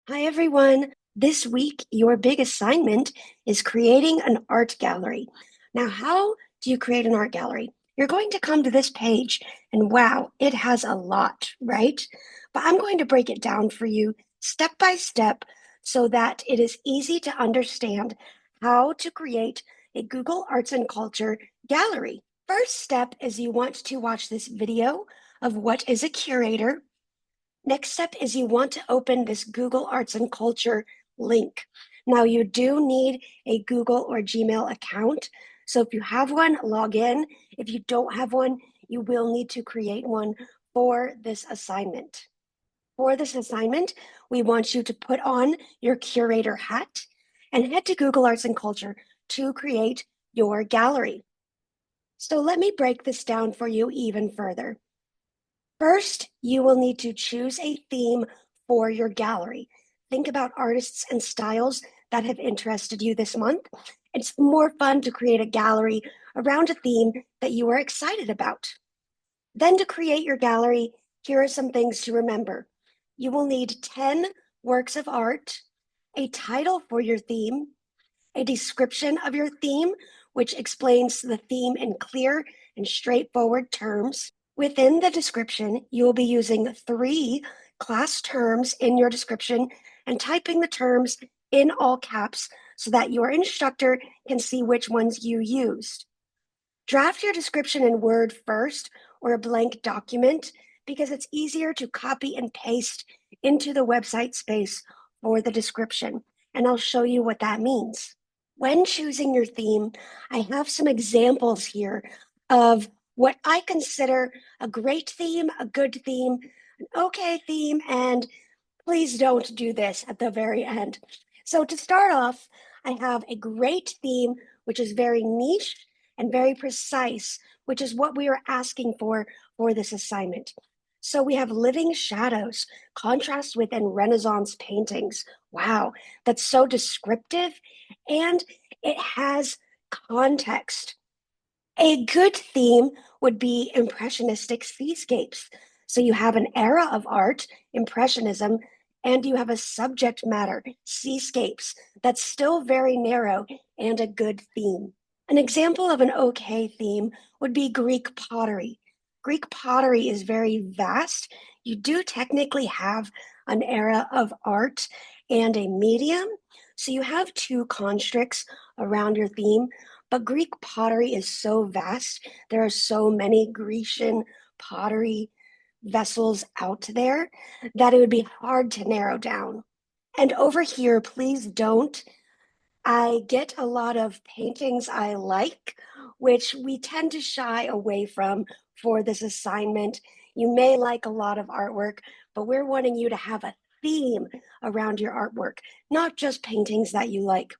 Hi, everyone. This week, your big assignment is creating an art gallery. Now, how do you create an art gallery? You're going to come to this page, and wow, it has a lot, right? But I'm going to break it down for you step by step so that it is easy to understand how to create a Google Arts and Culture gallery. First step is you want to watch this video of what is a curator. Next step is you want to open this Google Arts and Culture link. Now, you do need a Google or Gmail account. So if you have one, log in. If you don't have one, you will need to create one for this assignment. For this assignment, we want you to put on your curator hat and head to Google Arts and Culture to create your gallery. So let me break this down for you even further. First, you will need to choose a theme for your gallery. Think about artists and styles that have interested you this month. It's more fun to create a gallery around a theme that you are excited about. Then, to create your gallery, here are some things to remember. You will need 10 works of art, a title for your theme, a description of your theme, which explains the theme in clear and straightforward terms. Within the description, you will be using 3 class terms in your description and typing the terms in all caps so that your instructor can see which ones you used. Draft your description in Word first or a blank document because it's easier to copy and paste into the website space for the description, and I'll show you what that means. When choosing your theme, I have some examples here of what I consider a great theme, a good theme, an okay theme, and please don't do this at the very end. So to start off, I have a great theme, which is very niche and very precise, which is what we are asking for this assignment. So we have living shadows, contrast within Renaissance paintings. Wow, that's so descriptive and it has context. A good theme would be impressionistic seascapes. So you have an era of art, Impressionism, and you have a subject matter, seascapes, that's still very narrow and a good theme. An example of an okay theme would be Greek pottery. Greek pottery is very vast. You do technically have an era of art and a medium. So you have 2 constructs around your theme, but Greek pottery is so vast. There are so many Grecian pottery vessels out there that it would be hard to narrow down. And over here, please don't. I get a lot of paintings I like, which we tend to shy away from for this assignment. You may like a lot of artwork, but we're wanting you to have a theme around your artwork, not just paintings that you like.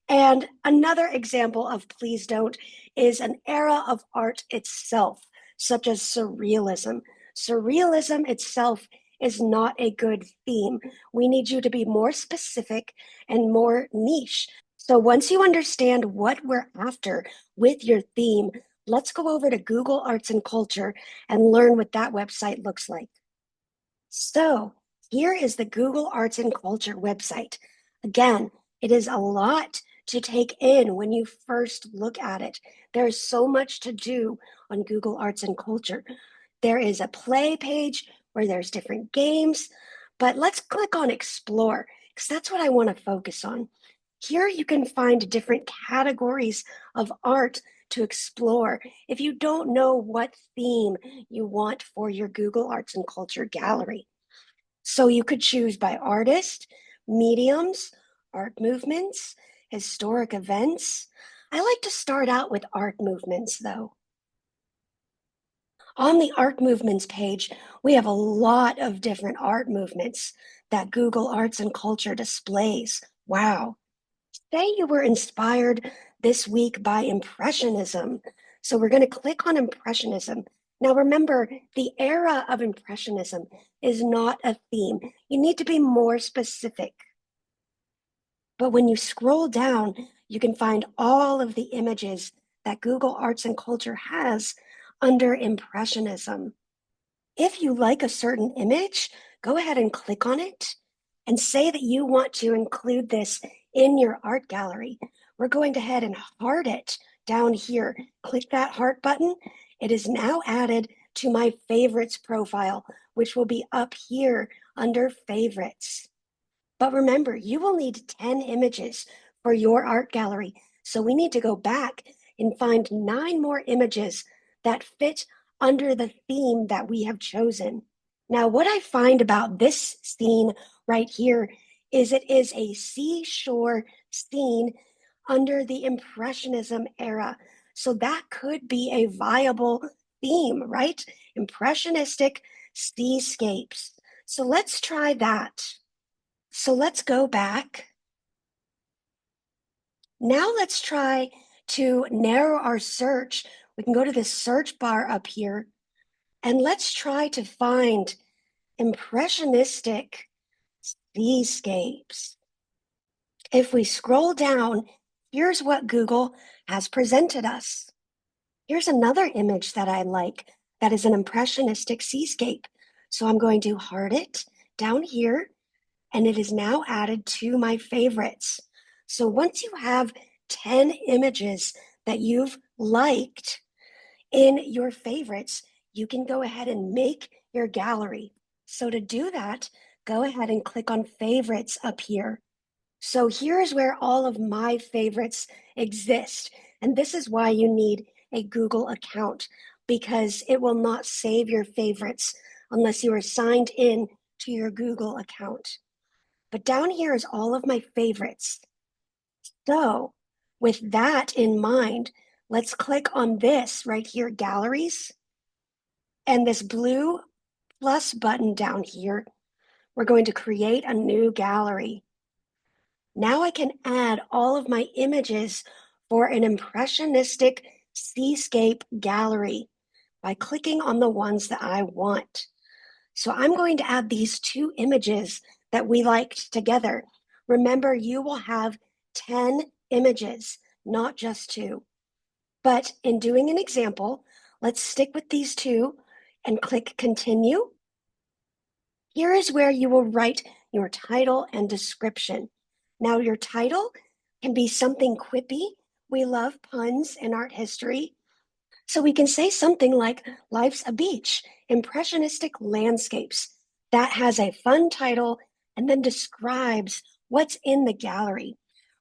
And another example of please don't is an era of art itself, such as surrealism. Surrealism itself is not a good theme. We need you to be more specific and more niche. So once you understand what we're after with your theme, let's go over to Google Arts and Culture and learn what that website looks like. So here is the Google Arts and Culture website. Again, it is a lot to take in when you first look at it. There's so much to do on Google Arts and Culture. There is a play page where there's different games, but let's click on Explore because that's what I want to focus on. Here you can find different categories of art to explore if you don't know what theme you want for your Google Arts and Culture gallery. So you could choose by artist, mediums, art movements, historic events. I like to start out with art movements though. On the art movements page, we have a lot of different art movements that Google Arts and Culture displays. Wow. Say you were inspired this week by Impressionism. So we're going to click on Impressionism. Now remember, the era of Impressionism is not a theme. You need to be more specific. But when you scroll down, you can find all of the images that Google Arts and Culture has under Impressionism. If you like a certain image, go ahead and click on it and say that you want to include this in your art gallery. We're going to head and heart it down here. Click that heart button. It is now added to my favorites profile, which will be up here under favorites. But remember, you will need 10 images for your art gallery. So we need to go back and find 9 more images that fit under the theme that we have chosen. Now, what I find about this scene right here is it is a seashore scene under the Impressionism era. So that could be a viable theme, right? Impressionistic seascapes. So let's try that. So let's go back. Now let's try to narrow our search. We can go to this search bar up here, and let's try to find impressionistic seascapes. If we scroll down, here's what Google has presented us. Here's another image that I like that is an impressionistic seascape. So I'm going to heart it down here, and it is now added to my favorites. So once you have 10 images that you've liked in your favorites, you can go ahead and make your gallery. So to do that, go ahead and click on favorites up here. So here's where all of my favorites exist. And this is why you need a Google account, because it will not save your favorites unless you are signed in to your Google account. But down here is all of my favorites. So with that in mind, let's click on this right here, galleries, and this blue plus button down here. We're going to create a new gallery. Now I can add all of my images for an impressionistic seascape gallery by clicking on the ones that I want. So I'm going to add these 2 images that we liked together. Remember, you will have 10 images, not just 2. But in doing an example, let's stick with these 2 and click continue. Here is where you will write your title and description. Now, your title can be something quippy. We love puns in art history. So we can say something like Life's a Beach, Impressionistic Landscapes. That has a fun title and then describes what's in the gallery.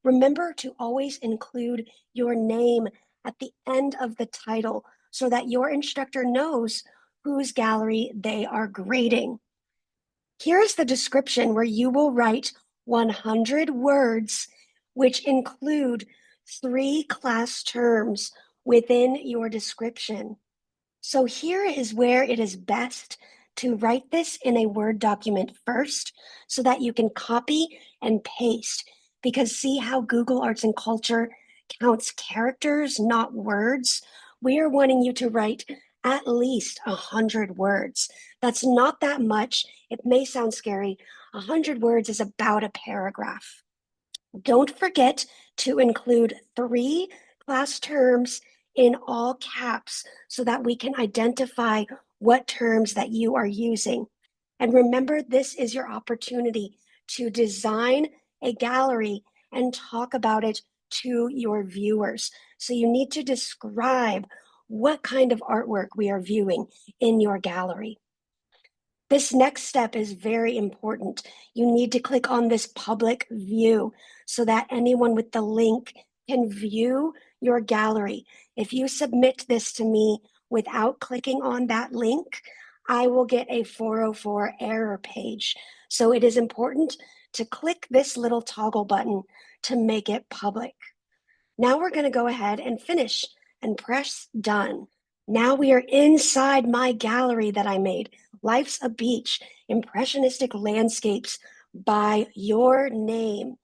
Remember to always include your name at the end of the title so that your instructor knows whose gallery they are grading. Here's the description where you will write 100 words, which include 3 class terms within your description. So here is where it is best to write this in a Word document first so that you can copy and paste, because see how Google Arts and Culture counts characters, not words? We are wanting you to write at least 100 words. That's not that much. It may sound scary. 100 words is about a paragraph. Don't forget to include 3 class terms in all caps so that we can identify what terms that you are using. And remember, this is your opportunity to design a gallery and talk about it to your viewers. So you need to describe what kind of artwork we are viewing in your gallery. This next step is very important. You need to click on this public view so that anyone with the link can view your gallery. If you submit this to me without clicking on that link, I will get a 404 error page. So it is important to click this little toggle button to make it public. Now we're going to go ahead and finish and press done. Now we are inside my gallery that I made. Life's a Beach, Impressionistic Landscapes by your name.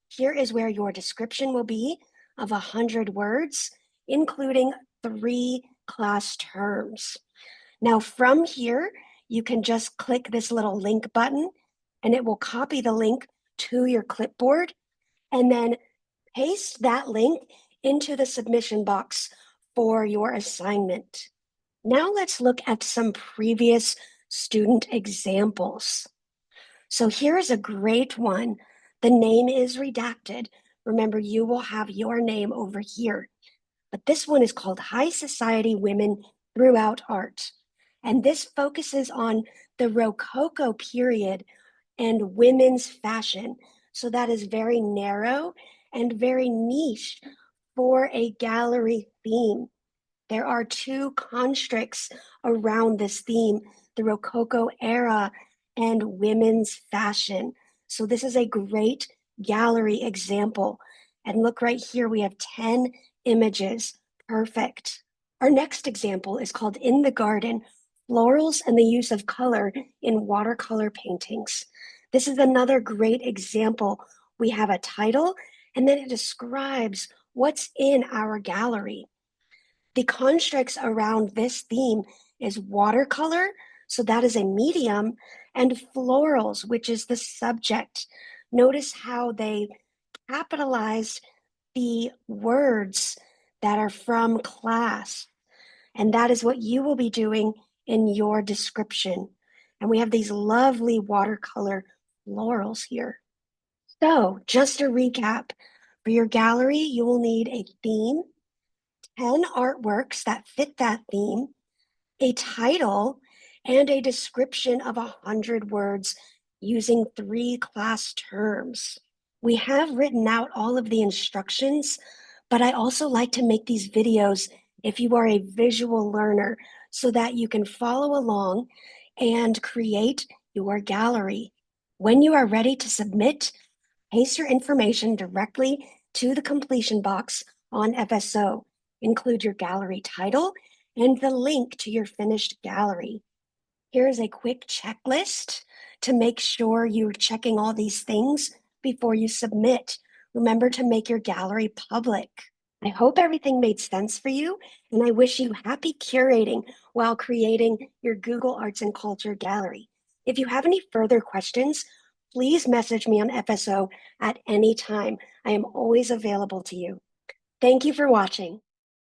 Here is where your description will be of 100 words, including 3 class terms. Now from here, you can just click this little link button and it will copy the link to your clipboard and then paste that link into the submission box for your assignment. Now let's look at some previous student examples. So here is a great one. The name is redacted. Remember, you will have your name over here. But this one is called High Society Women Throughout Art. And this focuses on the Rococo period and women's fashion. So that is very narrow and very niche for a gallery theme. There are two constricts around this theme, the Rococo era and women's fashion. So this is a great gallery example. And look right here, we have 10 images. Perfect. Our next example is called In the Garden, Florals and the Use of Color in Watercolor Paintings. This is another great example. We have a title, and then it describes what's in our gallery. The constructs around this theme is watercolor, so that is a medium, and florals, which is the subject. Notice how they capitalized the words that are from class, and that is what you will be doing in your description. And we have these lovely watercolor florals here. So just to recap, for your gallery, you will need a theme, 10 artworks that fit that theme, a title, and a description of 100 words using 3 class terms. We have written out all of the instructions, but I also like to make these videos if you are a visual learner so that you can follow along and create your gallery. When you are ready to submit, paste your information directly to the completion box on FSO. Include your gallery title and the link to your finished gallery. Here is a quick checklist to make sure you're checking all these things before you submit. Remember to make your gallery public. I hope everything made sense for you, and I wish you happy curating while creating your Google Arts and Culture gallery. If you have any further questions, please message me on FSO at any time. I am always available to you. Thank you for watching.